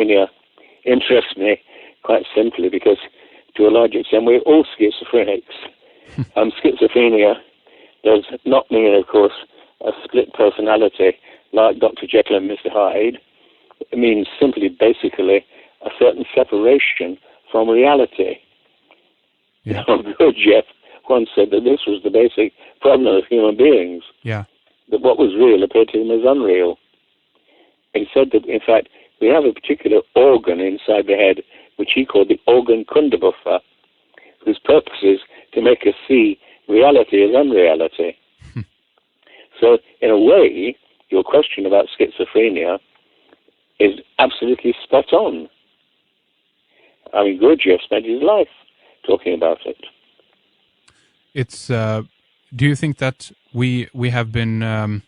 schizophrenia interests me quite simply because, to a large extent, we're all schizophrenics. Schizophrenia does not mean, of course, a split personality like Dr. Jekyll and Mr. Hyde. It means simply, basically, a certain separation from reality. Yeah. Jeff once said that this was the basic problem of human beings. Yeah. That what was real appeared to him as unreal. He said that, in fact, we have a particular organ inside the head, which he called the organ Kundabuffer, whose purpose is to make us see reality as unreality. So, in a way, your question about schizophrenia is absolutely spot on. I mean, Gurdjieff spent his life talking about it. It's. Do you think that we have been,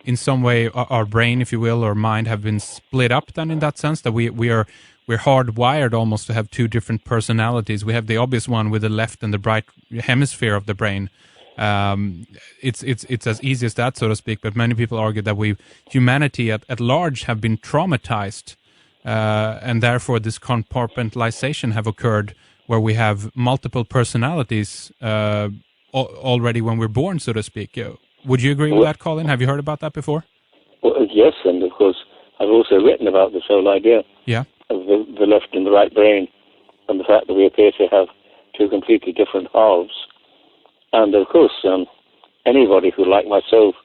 in some way, our brain, if you will, or mind, have been split up? Then, in that sense, that we're hardwired almost to have two different personalities. We have the obvious one with the left and the right hemisphere of the brain. It's as easy as that, so to speak. But many people argue that humanity at large have been traumatized, and therefore this compartmentalization have occurred, where we have multiple personalities already when we're born, so to speak. Would you agree with that, Colin? Have you heard about that before? Well, yes, and of course I've also written about this whole idea of the left and the right brain, and the fact that we appear to have two completely different halves. And of course, anybody who, like myself,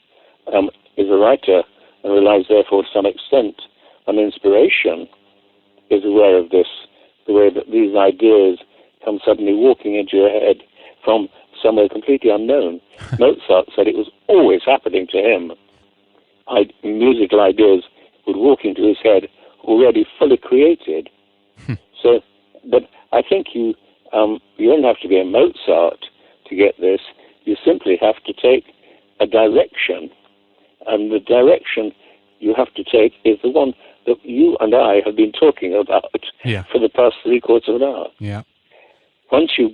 is a writer and relies, therefore, to some extent on inspiration, is aware of this, the way that these ideas come suddenly walking into your head from somewhere completely unknown. Mozart said it was always happening to him. Musical ideas would walk into his head already fully created. So, but I think you don't have to be a Mozart to get this. You simply have to take a direction, and the direction you have to take is the one that you and I have been talking about for the past 3/4 of an hour. Yeah. Once you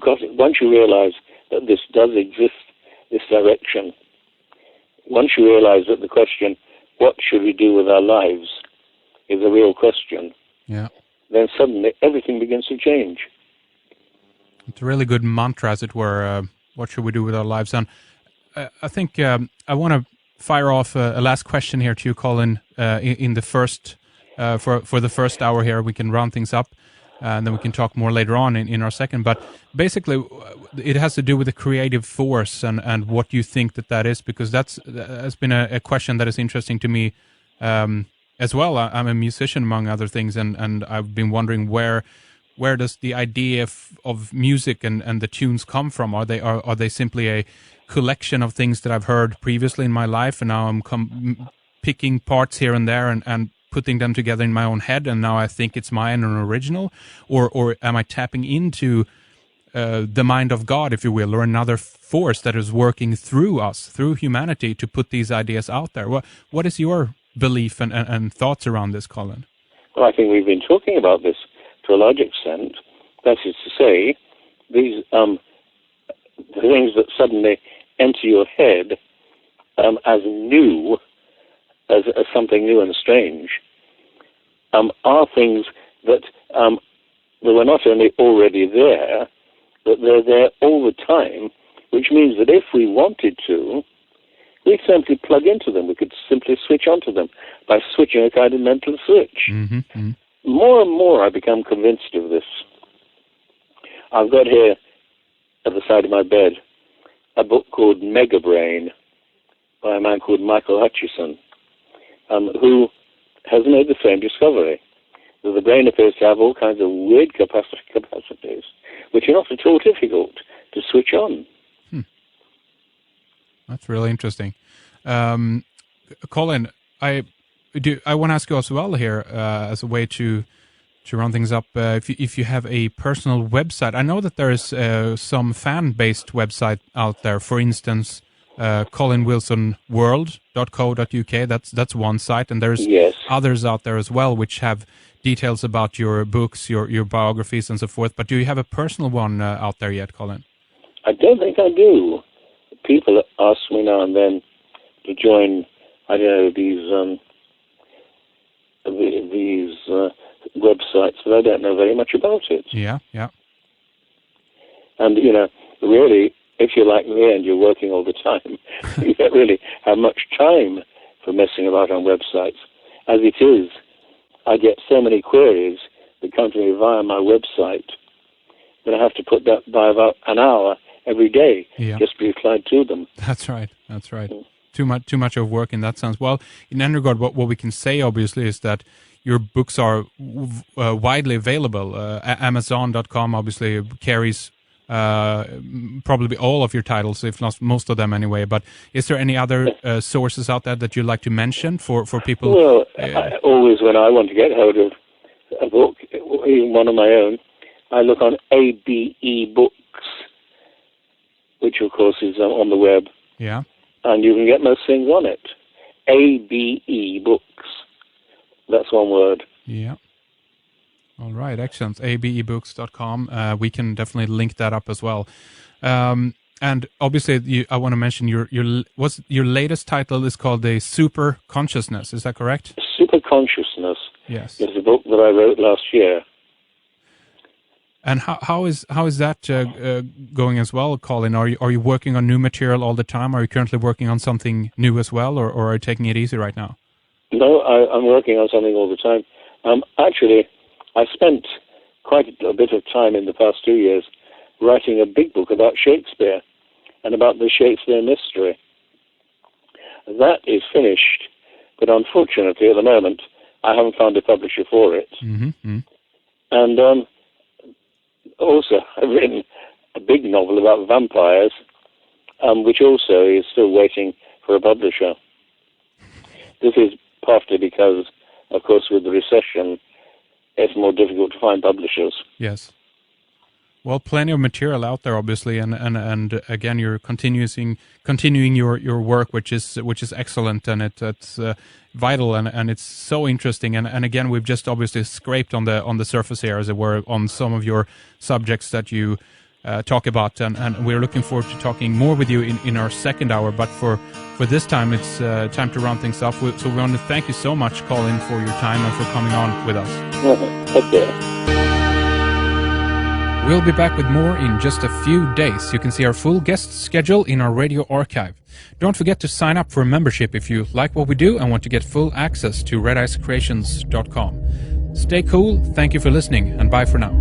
realize that this does exist, this direction, once you realize that the question, what should we do with our lives, is a real question, then suddenly everything begins to change. It's a really good mantra, as it were. What should we do with our lives? And I think I want to fire off a last question here to you, Colin, in the first for the first hour here. We can round things up, and then we can talk more later on in our second. But basically, it has to do with the creative force and what you think that is, because has been a question that is interesting to me as well. I'm a musician, among other things, and I've been wondering where does the idea of music and the tunes come from? Are they simply a collection of things that I've heard previously in my life, and now I'm picking parts here and there and putting them together in my own head, and now I think it's mine and original? Or am I tapping into the mind of God, if you will, or another force that is working through us, through humanity, to put these ideas out there? What is your belief and thoughts around this, Colin? Well, I think we've been talking about this to a large extent. That is to say, these the things that suddenly enter your head as new, as something new and strange, are things that were not only already there, but they're there all the time, which means that if we wanted to, we simply plug into them. We could simply switch onto them by switching a kind of mental switch. Mm-hmm. More and more I become convinced of this. I've got here at the side of my bed a book called Mega Brain by a man called Michael Hutchison, who has made the same discovery, that the brain appears to have all kinds of weird capacities which are not at all difficult to switch on. That's really interesting. Colin, I want to ask you as well here, as a way to round things up, if you have a personal website. I know that there is some fan-based website out there. For instance, colinwilsonworld.co.uk. That's one site, and there's others out there as well which have details about your books, your biographies, and so forth. But do you have a personal one out there yet, Colin? I don't think I do. People ask me now and then to join, I don't know, these websites, but I don't know very much about it. Yeah. And, really, if you're like me and you're working all the time, you don't really have much time for messing about on websites. As it is, I get so many queries that come to me via my website that I have to put that by about an hour every day just to reply to them. That's right. Too much of work in that sense. Well, in any regard, what we can say, obviously, is that your books are widely available. Amazon.com obviously carries probably all of your titles, if not most of them anyway. But is there any other sources out there that you'd like to mention for people? Well, always when I want to get hold of a book, even one of my own, I look on ABE Books, which of course is on the web. Yeah. And you can get most things on it. ABE Books. That's one word. Yeah. All right, excellent. abebooks.com. We can definitely link that up as well. And obviously, I want to mention your latest title is called The Super Consciousness. Is that correct? Super Consciousness. Yes. It's a book that I wrote last year. And how is that going as well, Colin? Are you working on new material all the time? Are you currently working on something new as well, or are you taking it easy right now? No, I'm working on something all the time. Actually, I spent quite a bit of time in the past 2 years writing a big book about Shakespeare and about the Shakespeare mystery. That is finished, but unfortunately, at the moment, I haven't found a publisher for it. Mm-hmm. And also, I've written a big novel about vampires, which also is still waiting for a publisher. This is partly because, of course, with the recession, it's more difficult to find publishers. Yes. Well, plenty of material out there, obviously, and again, you're continuing your work, which is excellent, and it's vital, and it's so interesting. And again, we've just obviously scraped on the surface here, as it were, on some of your subjects that you talk about, and we're looking forward to talking more with you in our second hour. But for this time, it's time to round things off. So we want to thank you so much, Colin, for your time and for coming on with us. Okay. We'll be back with more in just a few days. You can see our full guest schedule in our radio archive. Don't forget to sign up for a membership if you like what we do and want to get full access to redicecreations.com. Stay cool, thank you for listening, and bye for now.